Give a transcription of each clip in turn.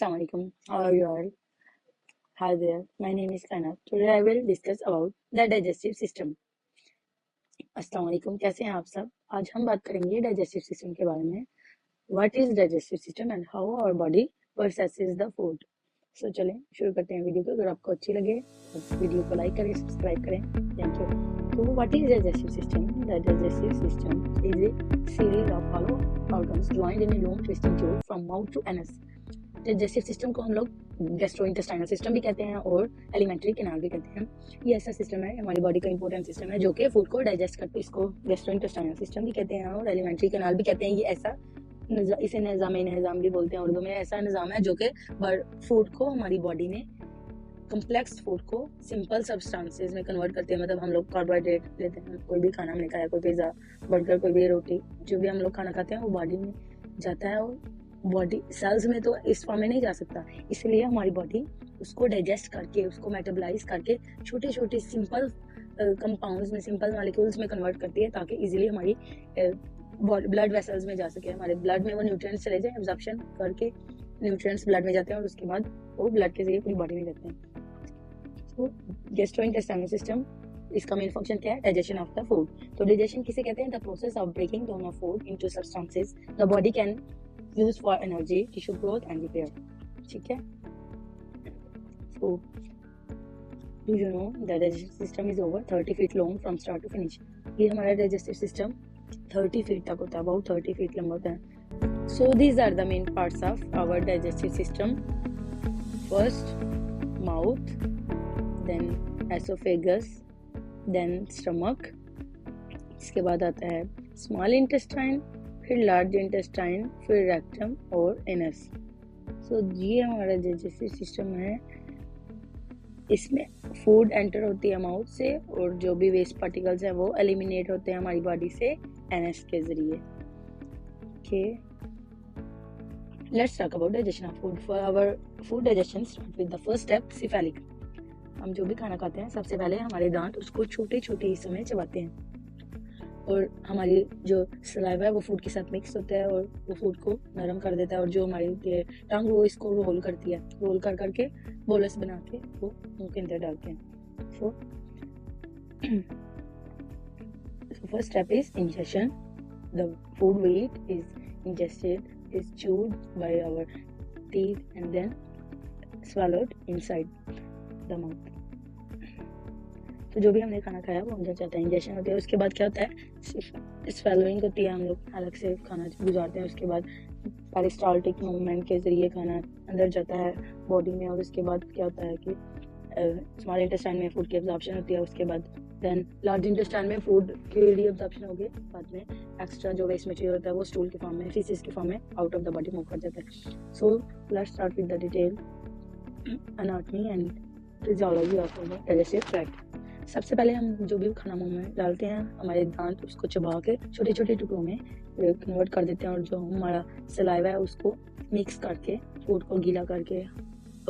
Assalamualaikum. How are you all? Hi there. My name is Kanat. Today I will discuss about the digestive system. Assalamualaikum. कैसे हैं आप सब? आज हम बात करेंगे डाइजेस्टिव सिस्टम के बारे में. What is digestive system and how our body processes the food. So चलें शुरू करते हैं वीडियो को. अगर आपको अच्छी लगे तो वीडियो को लाइक करें, सब्सक्राइब करें. Thank you. So what is digestive system? The digestive system is a series of hollow organs joined in a long twisting tube from mouth to anus. Digestive system को हम लोग gastrointestinal system भी कहते हैं और alimentary canal भी कहते हैं. ये ऐसा सिस्टम है, हमारी बॉडी का इंपॉर्टेंट सिस्टम है जो कि फूड को डाइजेस्ट करते हैं. इसको गैस्ट्रोइंटेस्टाइनल सिस्टम भी कहते हैं और एलिमेंट्री कैनाल भी कहते हैं. ये ऐसा इसे निज़ाम भी बोलते हैं उर्दू में. ऐसा निज़ाम है जो कि फूड को हमारी बॉडी में कम्प्लेक्स फूड को सिंपल सब्सटेंसेस में कन्वर्ट करते हैं. मतलब हम लोग कार्बोहाइड्रेट लेते हैं, कोई भी खाना हमने खाया, कोई पिज़्ज़ा, बर्गर, कोई भी रोटी, जो भी हम लोग खाना खाते हैं वो बॉडी में जाता है और बॉडी सेल्स में तो इस फॉर्म में नहीं जा सकता. इसलिए हमारी बॉडी उसको डाइजेस्ट करके, उसको मेटाबोलाइज करके छोटे छोटे सिंपल कंपाउंड्स में, सिंपल मॉलिक्यूल्स में कन्वर्ट करती है ताकि इजीली हमारी ब्लड वेसल्स में जा सके. हमारे ब्लड में वो न्यूट्रिएंट्स चले जाए, एब्जॉर्प्शन करके न्यूट्रिएंट्स ब्लड में जाते हैं और उसके बाद वो ब्लड के जरिए पूरी बॉडी में जाते हैं. तो गैस्ट्रोइंटेस्टाइनल सिस्टम, इसका मेन फंक्शन क्या है? Digestion of the food. तो डाइजेशन किसे कहते हैं? The process of breaking down of food into substances the body can use for energy, tissue growth and repair. ठीक है. So do you know the digestive system is over 30 feet long from start to finish. ये हमारा digestive system 30 feet तक होता है, about 30 feet लंबा होता है. So these are the main parts of our digestive system. First mouth, then esophagus, then stomach. इसके बाद आता है small intestine, फिर लार्ज इंटेस्टाइन, फिर रेक्टम और एनस. सो ये हमारा डाइजेस्टिव सिस्टम है. इसमें फूड एंटर होती है माउथ से और जो भी वेस्ट पार्टिकल्स हैं वो एलिमिनेट होते हैं हमारी बॉडी से एनस के जरिए. Okay, let's talk about digestion of food. For our food digestion start with the first step, cephalic. हम जो भी खाना खाते हैं सबसे पहले हमारे दांत उसको छोटे छोटे हिस्सों में चबाते हैं और हमारी जो सलाइवा है वो फूड के साथ मिक्स होता है और वो फूड को नरम कर देता है. और जो हमारी टंग वो इसको रोल करती है, रोल कर करके बोलस बना के वो मुंह के अंदर डालते हैं. So first step is ingestion. The food we eat is ingested, is chewed by our teeth and then swallowed inside the mouth. तो जो भी हमने खाना खाया वो अंदर जाता है, इंजेक्शन होता है. उसके बाद क्या होता है? स्वेलोइंग होती है, हम लोग अलग से खाना गुजारते हैं. उसके बाद पेरिस्टाल्टिक मूवमेंट के जरिए खाना अंदर जाता है बॉडी में. और उसके बाद क्या होता है कि स्मॉल इंटेस्टाइन में फूड की एब्जॉर्प्शन होती है. उसके बाद देन लार्ज इंटेस्टाइन में फूड की री एब्जॉर्प्शन होगी. बाद में एक्स्ट्रा जो वेस्ट मटेरियल होता है वो स्टूल के फॉर्म में, फीसिस के फॉर्म में out of the body move कर जाता है. So let's start with the detail anatomy and physiology of the digestive tract. सबसे पहले हम जो भी खाना मुंह में डालते हैं, हमारे दांत उसको चबा के छोटे छोटे टुकड़ों में कन्वर्ट कर देते हैं और जो हमारा सलाइवा है उसको मिक्स करके फूड को गीला करके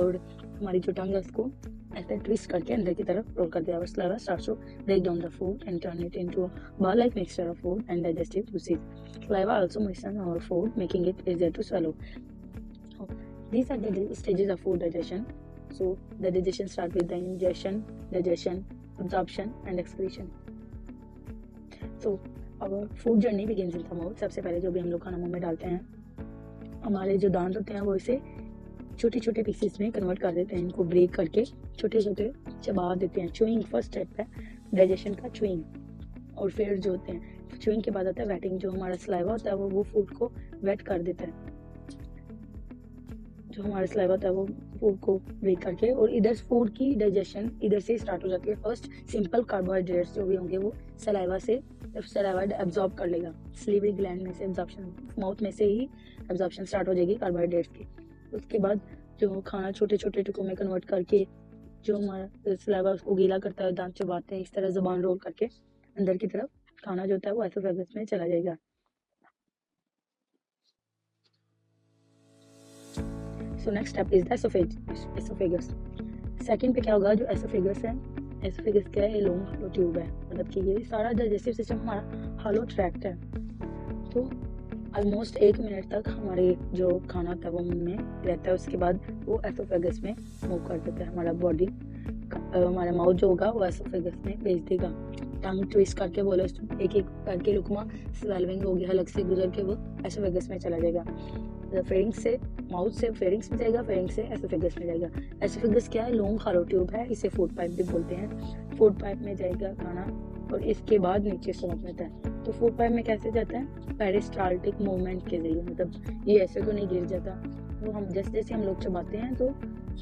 और हमारी जो टंग है उसको ऐसे ट्विस्ट करके अंदर की तरफ रोल कर दिया. और saliva starts to break down the food and turn it into a ball like mixture of food and digestive juices. Saliva also moisten our food, making it easier to swallow. These are the stages of food digestion. So the digestion starts with the ingestion, digestion, absorption and excretion. So our food journey begins in the mouth. सबसे पहले जो भी हम लोग खाना मुंह में डालते हैं, हमारे जो दांत होते हैं वो इसे छोटे छोटे पीसेस में कन्वर्ट कर देते हैं. इनको ब्रेक करके छोटे छोटे चबा देते हैं. च्यूइंग फर्स्ट स्टेप है डाइजेशन का, च्यूइंग. और फिर जो होते हैं च्यूइंग के बाद आता है वेटिंग. जो हमारा सलाइवा होता है वो फूड को वेट कर देता है. जो हमारा सलाइवा होता है वो फूड को ब्रेक करके, और इधर फूड की डाइजेशन इधर से स्टार्ट हो जाती है. फर्स्ट सिंपल कार्बोहाइड्रेट्स जो भी होंगे वो सलाइवा एब्जॉर्ब कर लेगा. सलीवरी ग्लैंड में से एब्जॉर्प्शन, माउथ में से ही एब्जॉर्प्शन स्टार्ट हो जाएगी कार्बोहाइड्रेट्स की. उसके बाद जो खाना छोटे छोटे टुकड़ों में कन्वर्ट करके जो हमारा सलाइवा उसको गीला करता है, दांत चबाते हैं, इस तरह जुबान रोल करके अंदर की तरफ खाना जो होता है वो एसोफेगस में चला जाएगा. So next step is the oesophagus. Second पे क्या होगा? जो एसोफेगस है, एसोफेगस क्या है? ये लॉन्ग हॉलो ट्यूब है. मतलब कि ये सारा डाइजेस्टिव सिस्टम हमारा हॉलो ट्रैक्ट है. तो ऑलमोस्ट 1 मिनट तक हमारे जो खाना होता है वो मुंह में रहता है, उसके बाद वो एसोफेगस में मूव कर देता है। हमारा बॉडी, हमारा माउथ जो होगा वो एसोफेगस में भेज देगा। टंग ट्विस्ट करके बोलो, एक एक करके लुकमा स्वेलविंग होगी, हलक से गुजर के वो एसोफेगस में चला जाएगा। फेरिंग्स से, माउथ से फेरिंग्स में जाएगा, फेरिंग्स से एसोफेगस में जाएगा। एसोफेगस क्या है? लॉन्ग हॉलो ट्यूब है, इसे फूड पाइप भी बोलते हैं। फूड पाइप में जाएगा खाना और इसके बाद नीचे स्टमक में जाता है। तो फूड पाइप में कैसे जाता है? पेरिस्टाल्टिक मूवमेंट के जरिए, मतलब ये ऐसे तो नहीं गिर जाता। तो हम जैसे जैसे हम लोग चबाते हैं तो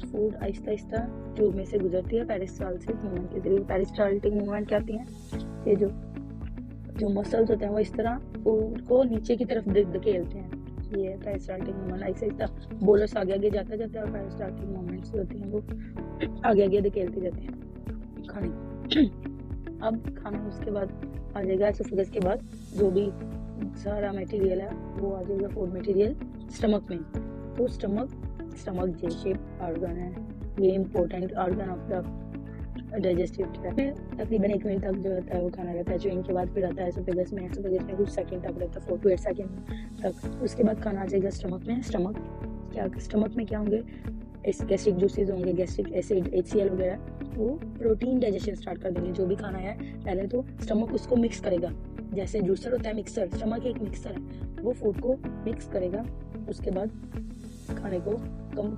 फूड आहिस्ता आहिस्ता ट्यूब में से गुजरती है पेरिस्टाल्टिक मूवमेंट के जरिए। पेरिस्टाल्टिक मूवमेंट क्या आती है? ये जो मसल्स होते हैं वो इस तरह फूड को नीचे की तरफ धकेलते हैं। ये peristaltic movement Aahista Aahista bolus आगे आगे जाता जाता है और पेरिस्टाल्टिक मूवमेंट्स होती हैं वो आगे आगे धकेलते जाते हैं खाने। अब खाना उसके बाद आ जाएगा एसोफेगस के बाद, जो भी सारा मटेरियल है वो आ जाएगा फूड मटेरियल स्टमक में। तो स्टमक जे शेप ऑर्गन है, ये important organ of the digestive tract. तकरीबन 1 मिनट तक जो रहता है वो खाना रहता है, जो इनके बाद फिर आता है एसोफेगस में। एसोफेगस में कुछ सेकंड तक रहता है, 4 to 8 सेकंड तक। उसके बाद खाना आ जाएगा स्टमक में। स्टमक में क्या होंगे? गैस्ट्रिक जूसेस होंगे, गैस्ट्रिक एसिड, HCl वगैरह, वो प्रोटीन डाइजेशन स्टार्ट कर देंगे। जो भी खाना है पहले तो स्टमक उसको मिक्स करेगा, जैसे जूसर होता है मिक्सर, स्टमक एक मिक्सर है, वो फूड को मिक्स करेगा। उसके बाद खाने को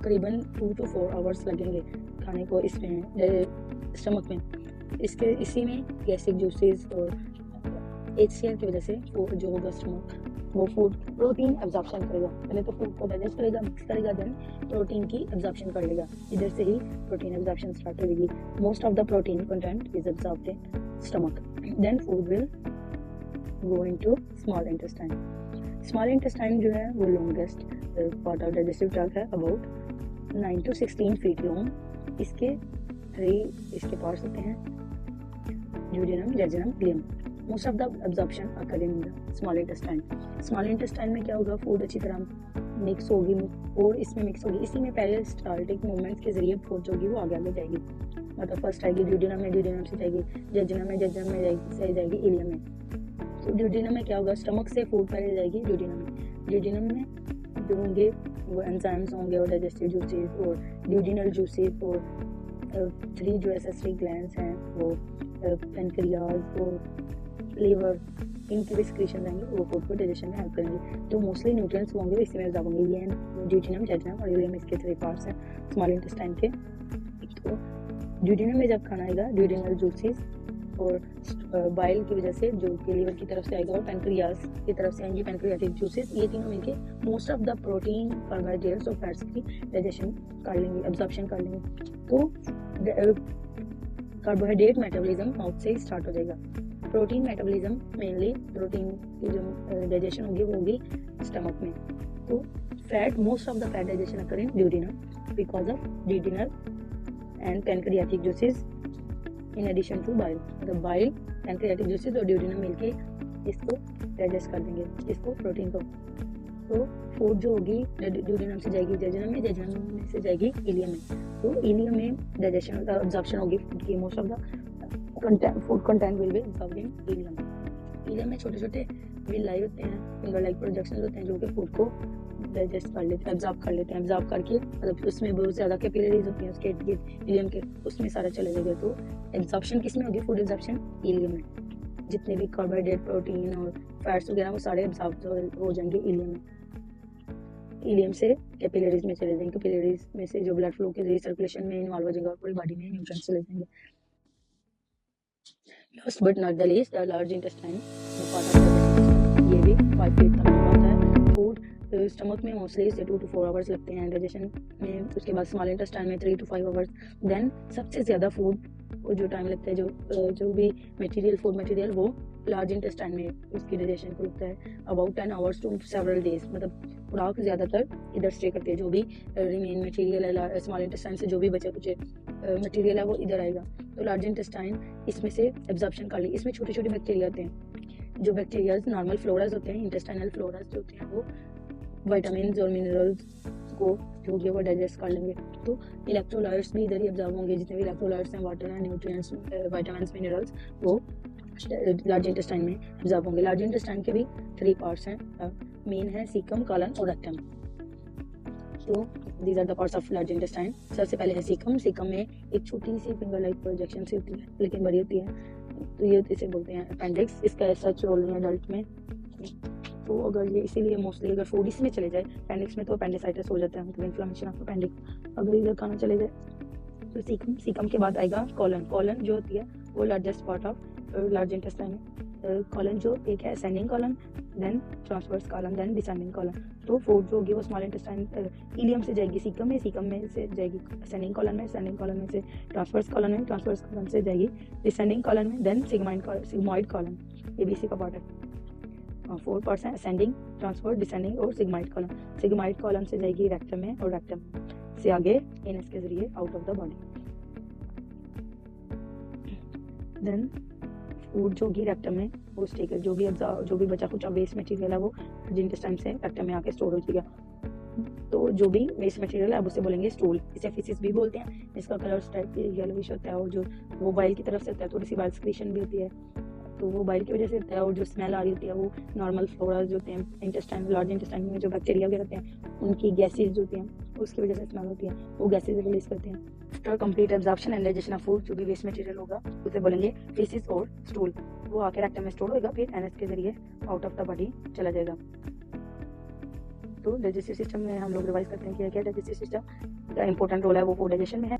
करीबन 2 to 4 आवर्स लगेंगे खाने को इसमें स्टमक में। इसी में गैस्ट्रिक जूसेस और HCl की वजह से वो जो होगा स्टमक, वो फूड प्रोटीन एब्जॉर्प्शन करेगा। पहले तो फूड को डाइजेस्ट करेगा, मिक्स करेगा, देन प्रोटीन की एब्जॉर्प्शन कर लेगा। इधर से ही प्रोटीन एब्जॉर्प्शन स्टार्ट होगी। Most of the protein content is absorbed in stomach, then food will go into small intestine. Small intestine जो है वो longest part of digestive tract है, अबाउट 9 to 16 फीट लॉन्ग। इसके 3 इसके पार्ट्स होते हैं, duodenum, jejunum, ileum. Most of the absorption occur in the small intestine. Small intestine में क्या होगा? फूड अच्छी तरह मिक्स होगी और इसमें मिक्स होगी। इसी में पेरिस्टाल्टिक मूवमेंट्स के जरिए फूड जो होगी वो आगे आगे जाएगी। मतलब फर्स्ट आएगी ड्यूडेनम में, ड्यूडेनम से जाएगी जेजुनम में, जेजुनम में जाएगी इलियम में। तो ड्यूडेनम में क्या होगा? स्टमक से फूड पहले जाएगी ड्यूडेनम में। ड्यूडेनम में जो होंगे वो एंजाइम्स होंगे और डाइजेस्टिव जूसेस और ड्यूडेनल जूसेस और 3 जो एसेसरी ग्लैंड्स हैं वो पेनक्रियाज और लीवर, इनके भी सिक्रीशन आएंगे, वो फूड को डाइजेशन में हेल्प करेंगे। तो मोस्टली न्यूट्रिएंट्स होंगे इसी में एब्जॉर्ब होंगे। ये ड्यूडेनम, जेजुनम और इलियम, इसके 3 पार्ट्स हैं स्मॉल इंटेस्टाइन के। तो ड्यूडेनम में जब खाना आएगा, ड्यूडेनल जूसेस और बाइल की वजह से जो कि लीवर की तरफ से आएगा और पेनक्रियाज की तरफ से आएंगे पेनक्रियाटिक जूसेस, ये तीनों मिलके most of the protein, carbohydrates और फैट्स की डाइजेशन कर लेंगे, एब्जॉर्प्शन कर लेंगे। तो कार्बोहाइड्रेट मेटाबॉलिज्म माउथ से ही स्टार्ट हो जाएगा। प्रोटीन मेटाबॉलिज्म मेनली प्रोटीन की जो डाइजेशन होगी वो होगी स्टमक में। तो fat, most of the fat digestion occur in duodenum because of duodenal and pancreatic juices in addition to bile. मतलब बाइल, पेनक्रियाटिक जूसेस और ड्यूडेनम मिलके इसको डाइजेस्ट कर देंगे, इसको प्रोटीन को। तो फूड जो होगी ड्यूडेनम से जाएगी जेजुनम में, जेजुनम में से जाएगी इलियम में। तो इलियम में डाइजेशन एब्जॉर्प्शन होगी फूड की। Most of the food content will be absorbed in ileum. Ileum में छोटे छोटे विलाई होते हैं, फिंगर लाइक प्रोजेक्शन होते हैं जो कि फूड को डाइजेस्ट कर लेते हैं, एब्जॉर्ब कर लेते हैं। एब्जॉर्ब करके मतलब उसमें बहुत ज़्यादा कैपिलरीज होती हैं उसके इलियम के, उसमें सारा चले जाएगा। तो एब्जॉर्प्शन किस में होगी? फूड एब्जॉर्प्शन इलियम में। जितने भी कार्बोहाइड्रेट, प्रोटीन और फैट्स वगैरह वो सारे एब्जॉर्ब हो जाएंगे इलियम में। इलियम से कैपिलरीज में चले जाएंगे, कैपिलरीज में से जो ब्लड फ्लो के जरिए सर्कुलेशन में इन्वॉल्व हो जाएगा और पूरी बॉडी में न्यूट्रिएंट्स चले जाएंगे। Last but not the least, the large intestine, ये भी 5 फीट तक होता है। फूड स्टमक में मोस्टली से 2 to 4 आवर्स लगते हैं डाइजेशन में। उसके बाद स्मॉल इंटेस्टाइन में 3 to 5 आवर्स। देन सबसे ज़्यादा फूड को जो टाइम लगता है, जो भी मटेरियल, फूड मटेरियल, वो लार्ज इंटेस्टाइन में उसकी डाइजेशन को लगता है about 10 hours to several days. मतलब खुराक ज़्यादातर इधर स्टे करती है, जो भी रिमेन मटेरियल है स्मॉल इंटेस्टाइन से, जो भी बचे कुछ मटेरियल है वो इधर आएगा। तो लार्ज इंटेस्टाइन इसमें से एब्जॉर्प्शन कर ली। इसमें छोटे छोटे बैक्टीरिया होते हैं, जो बैक्टीरियाज नॉर्मल फ्लोराज होते हैं, इंटेस्टाइनल फ्लोराज जो होते हैं वो विटामिन और मिनरल्स को जो होगी वो डाइजेस्ट कर लेंगे। तो इलेक्ट्रोलाइट्स भी इधर ही एब्जॉर्ब होंगे, जितने भी इलेक्ट्रोलाइट्स हैं, वाटर हैं, न्यूट्रिएंट्स, विटामिन्स, मिनरल्स, वो लार्ज इंटेस्टाइन में एब्जॉर्ब होंगे। लार्ज इंटेस्टाइन के भी 3 पार्ट्स हैं, मेन है सीकम, कॉलन और रेक्टम। तो these are the parts of large intestine. सबसे पहले है सीकम। सीकम में एक छोटी सी फिंगर लाइक प्रोजेक्शन सी होती है, लेकिन बड़ी होती है, तो ये इसे बोलते हैं अपेंडिक्स। इसका सच रोल नहीं है अडल्ट में। तो अगर ये इसीलिए मोस्टली अगर फूड इसमें चले जाए अपेंडिक्स में, तो अपेंडिसाइटिस हो जाता है, मतलब इन्फ्लेमेशन ऑफ अपेंडिक्स। अगर इधर खाना चले जाए तो सीकम। सीकम के बाद आएगा कॉलन। कॉलन जो होती है वो largest part of large intestine है। कॉलन जो एक है ascending colon, then transverse colon, then descending colon. तो फूड जो होगी वो स्मॉल इंटेस्टाइन इलियम से जाएगी सीकम में, सीकम में से जाएगी असेंडिंग कॉलन में, असेंडिंग कॉलन में से ट्रांसवर्स कॉलन में, ट्रांसवर्स कॉलन से जाएगी डिसेंडिंग कॉलन में, देन सिग्मॉइड कॉलन। ये भी इसी का पार्ट है। 4 पार्ट्स हैं, असेंडिंग, ट्रांसवर्स, डिसेंडिंग और सिग्मॉइड कॉलन। सिग्मॉइड कॉलन से जाएगी रेक्टम में और रेक्टम से आगे एनस के जरिए out of the body. Then food जो होगी रेक्टम में वो स्टेक जो भी बचा कुछ वेस्ट मटेरियल है वो इंटेस्टाइन से रेक्टम में आके स्टोर हो जाएगा। तो जो भी वेस्ट मटेरियल है अब उसे बोलेंगे स्टूल। इसे फीसिस भी बोलते हैं। इसका कलर टाइप येलोविश होता है और जो वो बाइल की तरफ से होता है, थोड़ी सी बाइल सिक्रीशन भी होती है, तो वो बाइल की वजह से होता है। और जो स्मेल आ रही होती है वो नॉर्मल फ्लोरा जो होते हैं इंटेस्टाइन, लार्ज इंटेस्टाइन में जो बैक्टीरिया वगैरह होते हैं उनकी गैसेज जो होती हैं उसकी वजह से स्मेल होती है, वो गैसेज रिलीज करते हैं। After complete absorption and digestion of food, जो भी वेस्ट मटेरियल होगा उसे बोलेंगे फीसिस और स्टूल। वो आके रेक्टम में स्टोर होगा, फिर एनएस के जरिए आउट ऑफ द बॉडी चला जाएगा। तो डाइजेस्टिव सिस्टम में हम लोग रिवाइज करते हैं कि क्या डाइजेस्टिव सिस्टम का इंपॉर्टेंट रोल है वो फूड डाइजेशन में है।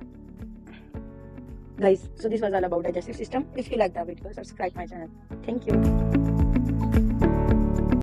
Guys, so this was all about digestive system. If you like the video, subscribe my channel. Thank you.